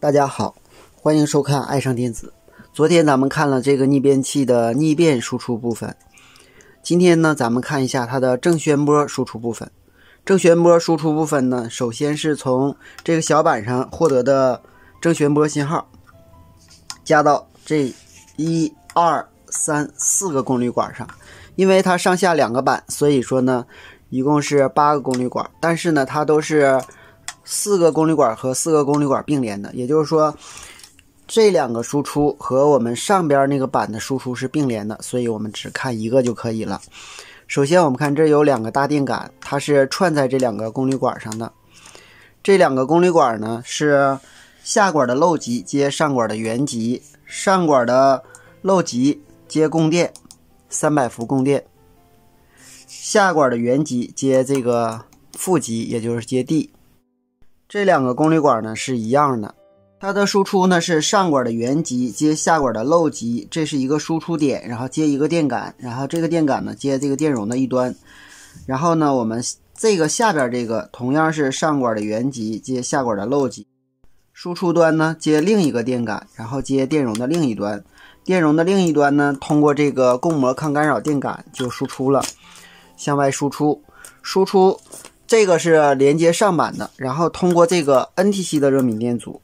大家好，欢迎收看爱上电子。昨天咱们看了这个逆变器的逆变输出部分，今天呢咱们看一下它的正弦波输出部分。正弦波输出部分呢，首先是从这个小板上获得的正弦波信号，加到这1、2、3、4个功率管上。因为它上下两个板，所以说呢一共是8个功率管，但是呢它都是4个功率管和4个功率管并联的，也就是说这两个输出和我们上边那个板的输出是并联的，所以我们只看一个就可以了。首先我们看这有2个大电杆，它是串在这2个功率管上的。这2个功率管呢是下管的漏极接上管的原极，上管的漏极接供电300伏供电，下管的原极接这个负极，也就是接地。这2个功率管呢是一样的，它的输出呢是上管的原极接下管的漏极，这是一个输出点，然后接一个电杆，然后这个电杆呢接这个电容的一端，然后呢我们这个下边这个同样是上管的原极接下管的漏极，输出端呢接另一个电杆，然后接电容的另一端，电容的另一端呢通过这个共膜抗干扰电杆就输出了，向外输出。这个是连接上板的，然后通过这个 NTC 的热敏电阻，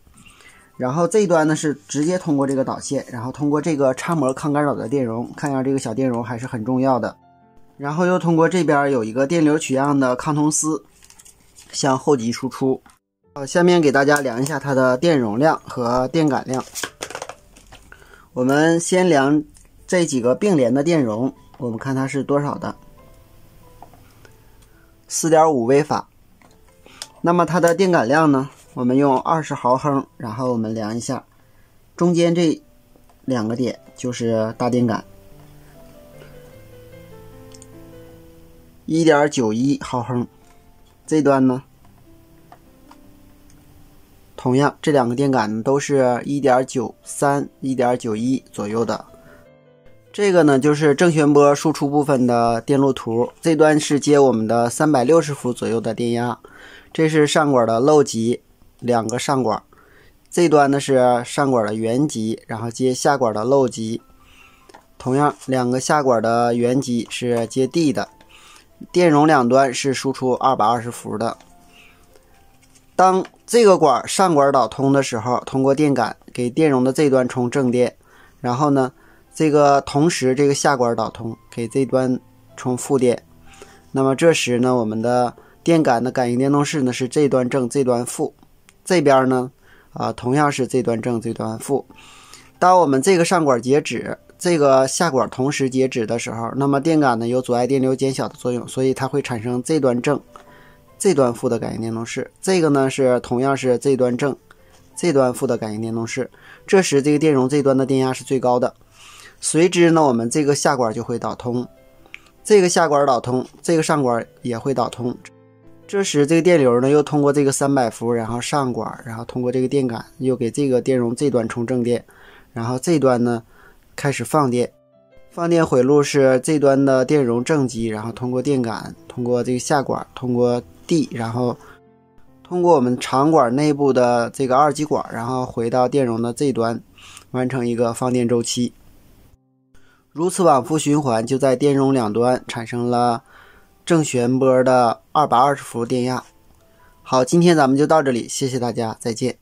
然后这一端呢是直接通过这个导线，然后通过这个插膜抗干扰的电容，看一下这个小电容还是很重要的，然后又通过这边有一个电流取样的抗通丝向后极输出。下面给大家量一下它的电容量和电感量。我们先量这几个并联的电容，我们看它是多少的， 4.5 微法。那么它的电感量呢，我们用20毫亨，然后我们量一下中间这2个点就是大电感， 1.91 毫亨。这端呢同样这2个电感都是 1.93 1.91 左右的。这个呢就是正弦波输出部分的电路图，这端是接我们的360伏左右的电压，这是上管的漏极2个上管，这端呢是上管的原极，然后接下管的漏极，同样2个下管的原极是接地的，电容两端是输出220伏的。当这个管上管导通的时候，通过电感给电容的这端充正电，然后呢这个同时这个下管导通给这端充负电，那么这时呢我们的电感的感应电动势呢是这端正这端负，这边呢同样是这端正这端负。当我们这个上管截止，这个下管同时截止的时候，那么电感呢有阻碍电流减小的作用，所以它会产生这端正这端负的感应电动势。这个呢是同样是这端正这端负的感应电动势，这时这个电容这端的电压是最高的。随之呢我们这个下管就会导通，这个下管导通，这个上管也会导通，这时这个电流呢又通过这个300伏，然后上管，然后通过这个电感又给这个电容这端充正电，然后这端呢开始放电，放电回路是这端的电容正极，然后通过电感，通过这个下管，通过地，然后通过我们长管内部的这个2极管，然后回到电容的这端，完成一个放电周期。如此往复循环，就在电容两端产生了正弦波的220伏电压。好，今天咱们就到这里，谢谢大家，再见。